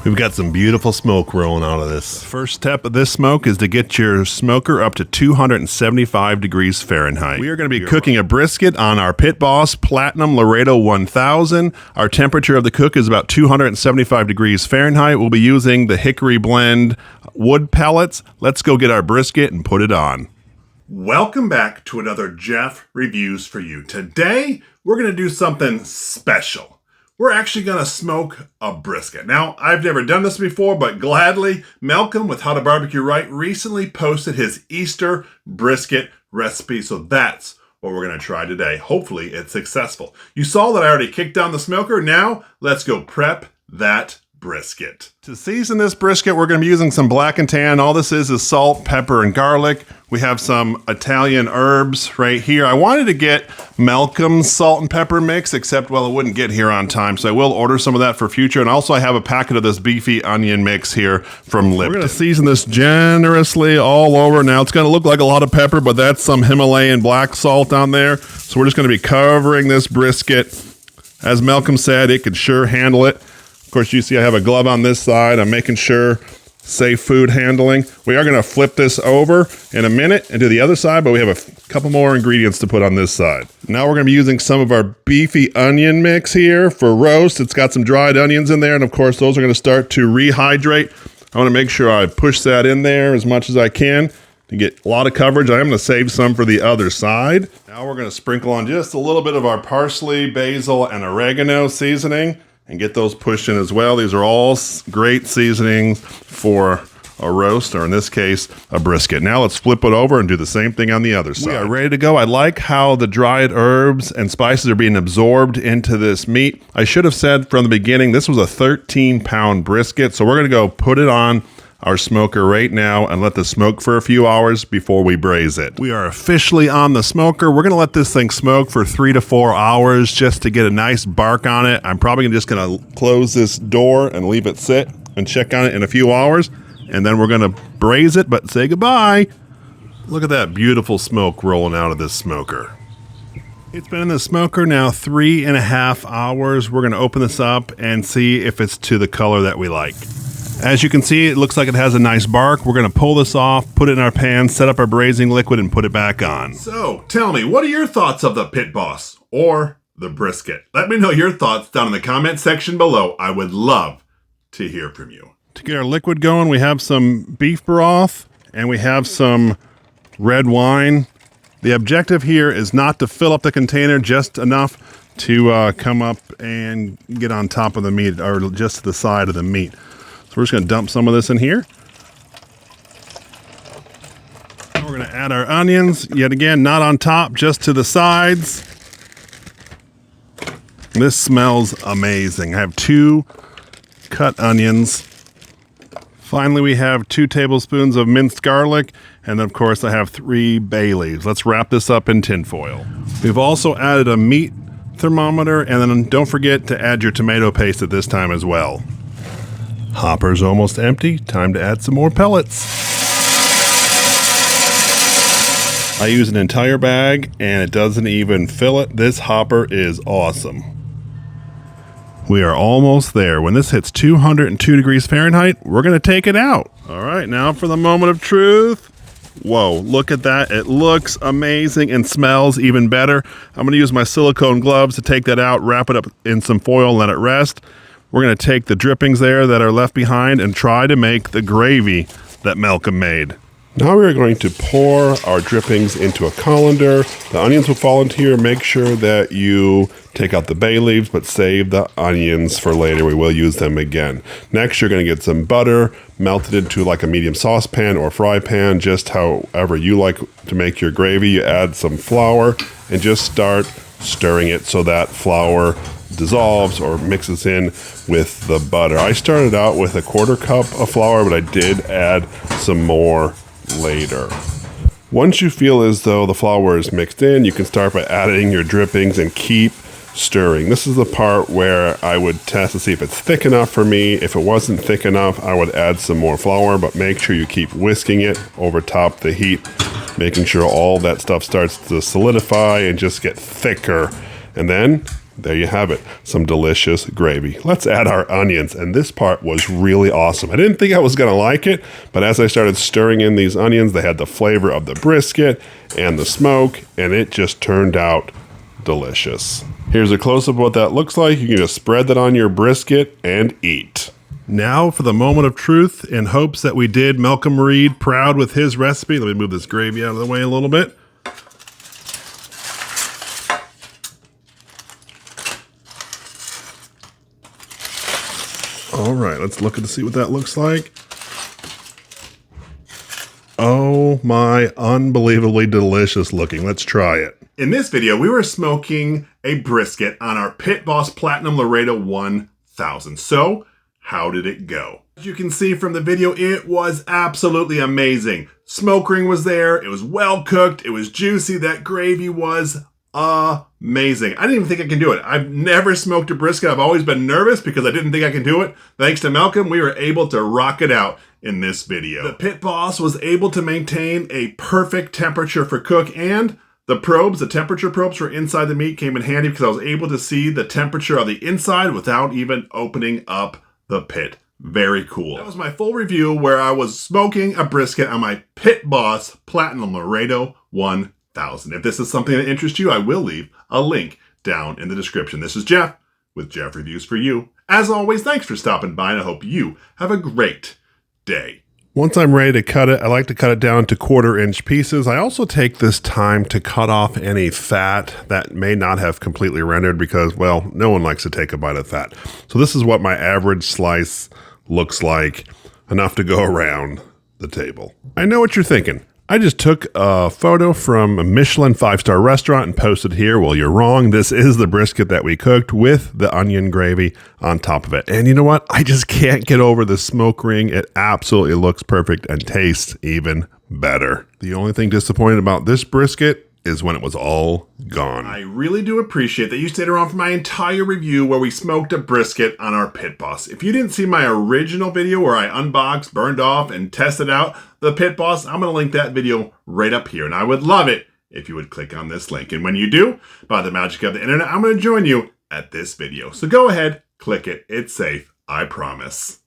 We've got some beautiful smoke rolling out of this. The first step of this smoke is to get your smoker up to 275 degrees Fahrenheit. We are going to be cooking a brisket on our Pit Boss Platinum Laredo 1000. Our temperature of the cook is about 275 degrees Fahrenheit. We'll be using the Hickory Blend wood pellets. Let's go get our brisket and put it on. Welcome back to another Jeff Reviews for You. Today, we're going to do something special. We're actually going to smoke a brisket. Now, I've never done this before, but gladly, Malcom with How to Barbecue Right recently posted his Easter brisket recipe, so that's what we're going to try today. Hopefully, it's successful. You saw that I already kicked down the smoker. Now, let's go prep that brisket. To season this brisket, we're going to be using some black and tan. All this is salt, pepper, and garlic. We have some Italian herbs right here. I wanted to get Malcom's salt and pepper mix, except, well, it wouldn't get here on time, so I will order some of that for future. And also, I have a packet of this beefy onion mix here from Lipton. We're going to season this generously all over. Now, it's going to look like a lot of pepper, but that's some Himalayan black salt on there. So we're just going to be covering this brisket. As Malcom said, it could sure handle it. Of course, you see I have a glove on this side. I'm making sure safe food handling. We are going to flip this over in a minute and do the other side, but we have a couple more ingredients to put on this side. Now we're going to be using some of our beefy onion mix here for roast. It's got some dried onions in there, and of course, those are going to start to rehydrate. I want to make sure I push that in there as much as I can to get a lot of coverage. I am going to save some for the other side. Now we're going to sprinkle on just a little bit of our parsley, basil, and oregano seasoning and get those pushed in as well. These are all great seasonings for a roast, or in this case, a brisket. Now let's flip it over and do the same thing on the other side. We are ready to go. I like how the dried herbs and spices are being absorbed into this meat. I should have said from the beginning, this was a 13-pound brisket, so we're going to go put it on our smoker right now and let this smoke for a few hours before we braise it. We are officially on the smoker. We're going to let this thing smoke for 3 to 4 hours just to get a nice bark on it. I'm probably just going to close this door and leave it sit and check on it in a few hours, and then we're going to braise it, but say goodbye. Look at that beautiful smoke rolling out of this smoker. It's been in the smoker now 3.5 hours. We're going to open this up and see if it's to the color that we like. As you can see, it looks like it has a nice bark. We're going to pull this off, put it in our pan, set up our braising liquid, and put it back on. So, tell me, what are your thoughts of the Pit Boss or the brisket? Let me know your thoughts down in the comment section below. I would love to hear from you. To get our liquid going, we have some beef broth, and we have some red wine. The objective here is not to fill up the container, just enough to come up and get on top of the meat, or just to the side of the meat. So we're just going to dump some of this in here. And we're going to add our onions, yet again, not on top, just to the sides. This smells amazing. I have 2 cut onions. Finally, we have 2 tablespoons of minced garlic, and then, of course, I have 3 bay leaves. Let's wrap this up in tin foil. We've also added a meat thermometer, and then don't forget to add your tomato paste at this time as well. Hopper's almost empty. Time to add some more pellets. I use an entire bag, and it doesn't even fill it. This hopper is awesome. We are almost there. When this hits 202 degrees Fahrenheit, we're going to take it out. All right, now for the moment of truth. Whoa, look at that. It looks amazing and smells even better. I'm going to use my silicone gloves to take that out, wrap it up in some foil, let it rest. We're going to take the drippings there that are left behind and try to make the gravy that Malcom made. Now we're going to pour our drippings into a colander. The onions will fall into here. Make sure that you take out the bay leaves, but save the onions for later. We will use them again. Next, you're going to get some butter melted into like a medium saucepan or fry pan, just however you like to make your gravy. You add some flour and just start stirring it so that flour dissolves or mixes in with the butter. I started out with a 1/4 cup of flour, but I did add some more later. Once you feel as though the flour is mixed in, you can start by adding your drippings and keep stirring. This is the part where I would test to see if it's thick enough for me. If it wasn't thick enough, I would add some more flour, but make sure you keep whisking it over top the heat, making sure all that stuff starts to solidify and just get thicker. And then there you have it, some delicious gravy. Let's add our onions, and this part was really awesome. I didn't think I was gonna like it, but as I started stirring in these onions, they had the flavor of the brisket and the smoke, and it just turned out delicious. Here's a close-up of what that looks like. You can just spread that on your brisket and eat. Now for the moment of truth, in hopes that we did Malcom Reed proud with his recipe. Let me move this gravy out of the way a little bit. All right, let's look and see what that looks like. Oh my, unbelievably delicious looking. Let's try it. In this video, we were smoking a brisket on our Pit Boss Platinum Laredo 1000. So, how did it go? As you can see from the video, it was absolutely amazing. Smoke ring was there, it was well cooked, it was juicy, that gravy was amazing. I didn't even think I can do it. I've never smoked a brisket. I've always been nervous because I didn't think I can do it. Thanks to Malcom, we were able to rock it out in this video. The Pit Boss was able to maintain a perfect temperature for cook, and the probes, the temperature probes for inside the meat came in handy because I was able to see the temperature of the inside without even opening up the pit. Very cool. That was my full review where I was smoking a brisket on my Pit Boss Platinum Laredo 1000. If this is something that interests you, I will leave a link down in the description. This is Jeff with Jeff Reviews for You. As always, thanks for stopping by, and I hope you have a great day. Once I'm ready to cut it, I like to cut it down to 1/4-inch pieces. I also take this time to cut off any fat that may not have completely rendered because, well, no one likes to take a bite of fat. So this is what my average slice looks like, enough to go around the table. I know what you're thinking. I just took a photo from a Michelin 5-star restaurant and posted here. Well, you're wrong. This is the brisket that we cooked with the onion gravy on top of it. And you know what? I just can't get over the smoke ring. It absolutely looks perfect and tastes even better. The only thing disappointing about this brisket is when it was all gone. I really do appreciate that you stayed around for my entire review where we smoked a brisket on our Pit Boss. If you didn't see my original video where I unboxed, burned off, and tested out the Pit Boss, I'm going to link that video right up here. And I would love it if you would click on this link. And when you do, by the magic of the internet, I'm going to join you at this video. So go ahead, click it. It's safe, I promise.